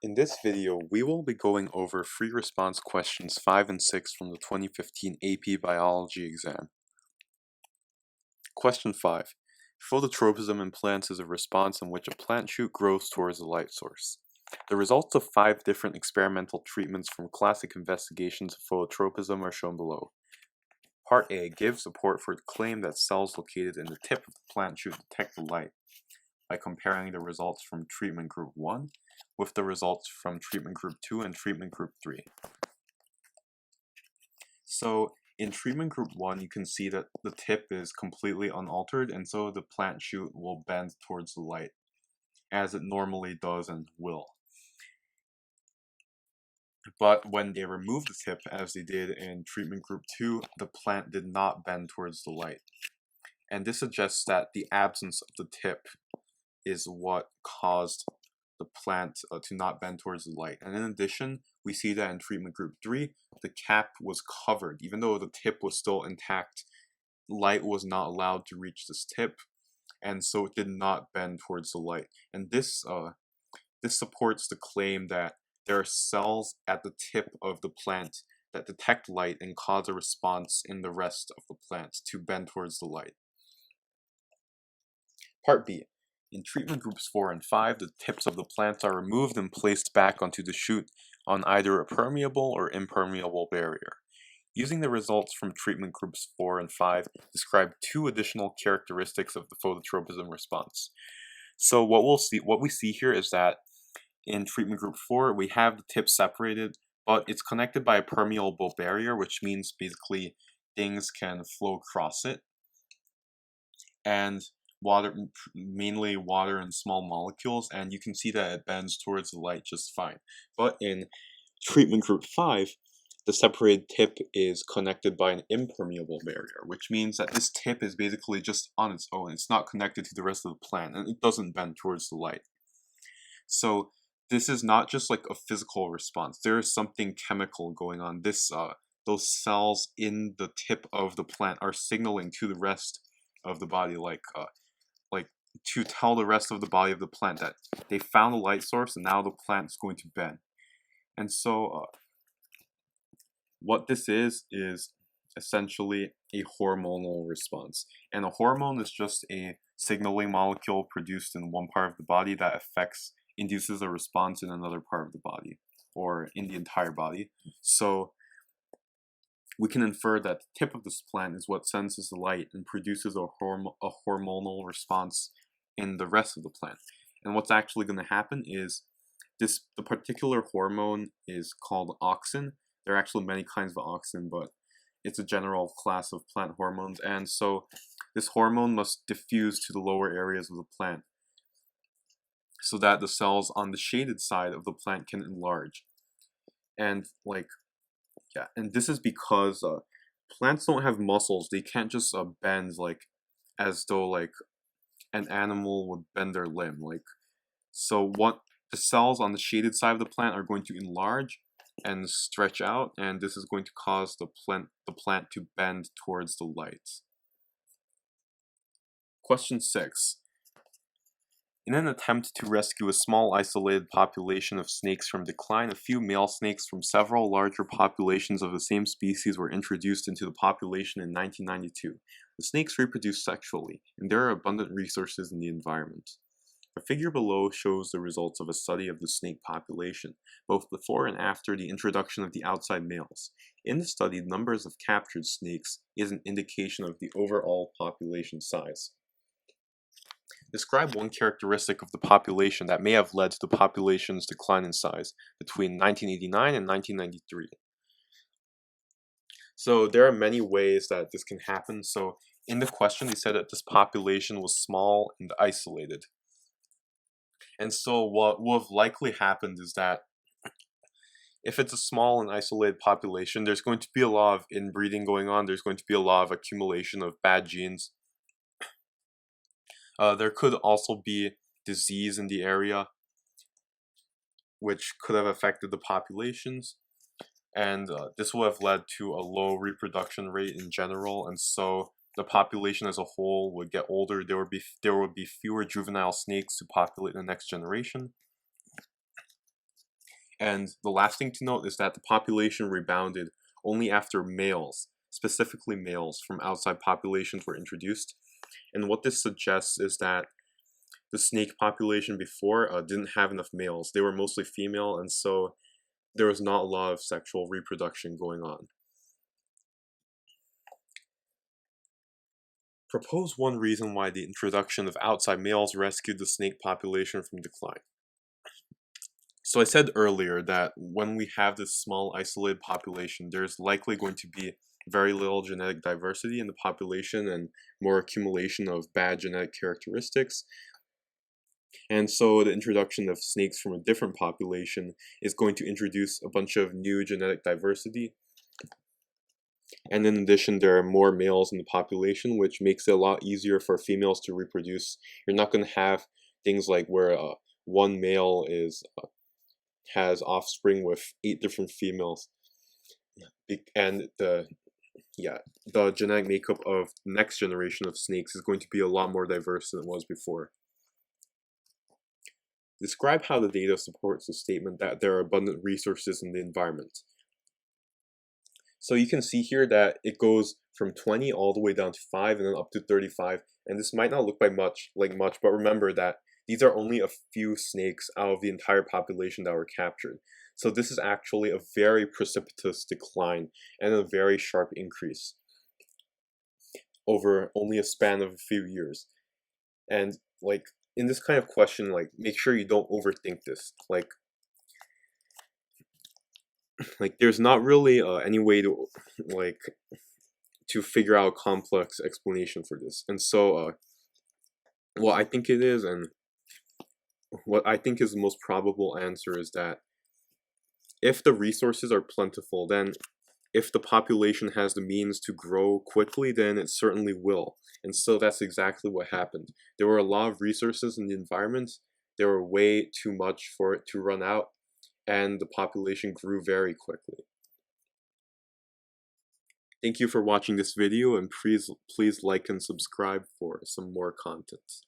In this video, we will be going over free response questions 5 and 6 from the 2015 AP Biology exam. Question 5. Phototropism in plants is a response in which a plant shoot grows towards a light source. The results of 5 different experimental treatments from classic investigations of phototropism are shown below. Part A gives support for the claim that cells located in the tip of the plant shoot detect the light by comparing the results from treatment group 1 with the results from treatment group 2 and treatment group 3. So in treatment group 1, you can see that the tip is completely unaltered, and so the plant shoot will bend towards the light, as it normally does and will. But when they remove the tip, as they did in treatment group 2, the plant did not bend towards the light. And this suggests that the absence of the tip is what caused the plant to not bend towards the light. And in addition, we see that in treatment group 3, the cap was covered. Even though the tip was still intact, light was not allowed to reach this tip, and so it did not bend towards the light. And this supports the claim that there are cells at the tip of the plant that detect light and cause a response in the rest of the plant to bend towards the light. Part B. In treatment groups 4 and 5, the tips of the plants are removed and placed back onto the shoot on either a permeable or impermeable barrier. Using the results from treatment groups 4 and 5, describe 2 additional characteristics of the phototropism response. So what we see here is that in treatment group 4, we have the tip separated, but it's connected by a permeable barrier, which means basically things can flow across it. And water, mainly water and small molecules, and you can see that it bends towards the light just fine. But in treatment group 5, the separated tip is connected by an impermeable barrier, which means that this tip is basically just on its own. It's not connected to the rest of the plant, and it doesn't bend towards the light. So this is not just like a physical response. There is something chemical going on. Those cells in the tip of the plant are signaling to the rest of the body, like to tell the rest of the body of the plant that they found a light source and now the plant is going to bend. And so what this is essentially a hormonal response. And a hormone is just a signaling molecule produced in one part of the body that induces a response in another part of the body, or in the entire body. So we can infer that the tip of this plant is what senses the light and produces a hormonal response in the rest of the plant. And what's actually going to happen is the particular hormone is called auxin. There are actually many kinds of auxin, but it's a general class of plant hormones. And so this hormone must diffuse to the lower areas of the plant so that the cells on the shaded side of the plant can enlarge. And and this is because plants don't have muscles. They can't just bend as though an animal would bend their limb. So what the cells on the shaded side of the plant are going to enlarge and stretch out, and this is going to cause the plant to bend towards the light. Question 6. In an attempt to rescue a small isolated population of snakes from decline, a few male snakes from several larger populations of the same species were introduced into the population in 1992. The snakes reproduce sexually, and there are abundant resources in the environment. The figure below shows the results of a study of the snake population, both before and after the introduction of the outside males. In the study, the numbers of captured snakes is an indication of the overall population size. Describe one characteristic of the population that may have led to the population's decline in size between 1989 and 1993. So there are many ways that this can happen. So in the question, they said that this population was small and isolated. And so what would have likely happened is that if it's a small and isolated population, there's going to be a lot of inbreeding going on. There's going to be a lot of accumulation of bad genes. There could also be disease in the area, which could have affected the populations, and this would have led to a low reproduction rate in general, and so the population as a whole would get older. There would be fewer juvenile snakes to populate the next generation, And the last thing to note is that the population rebounded only after males, specifically males from outside populations, were introduced. And what this suggests is that the snake population before didn't have enough males. They were mostly female, and so there was not a lot of sexual reproduction going on. Propose one reason why the introduction of outside males rescued the snake population from decline. So I said earlier that when we have this small isolated population, there's likely going to be very little genetic diversity in the population and more accumulation of bad genetic characteristics. And so the introduction of snakes from a different population is going to introduce a bunch of new genetic diversity. And in addition, there are more males in the population, which makes it a lot easier for females to reproduce. You're not going to have things like where one male has offspring with 8 different females, and the genetic makeup of the next generation of snakes is going to be a lot more diverse than it was before. Describe how the data supports the statement that there are abundant resources in the environment. So you can see here that it goes from 20 all the way down to 5 and then up to 35, and this might not look like much, but remember that these are only a few snakes out of the entire population that were captured. So this is actually a very precipitous decline and a very sharp increase over only a span of a few years. And like in this kind of question, like make sure you don't overthink this. Like there's not really any way to figure out a complex explanation for this. And so what I think it is, and what I think is the most probable answer, is that if the resources are plentiful, then if the population has the means to grow quickly, then it certainly will. And so that's exactly what happened. There were a lot of resources in the environment. There were way too much for it to run out, and the population grew very quickly. Thank you for watching this video, and please like and subscribe for some more content.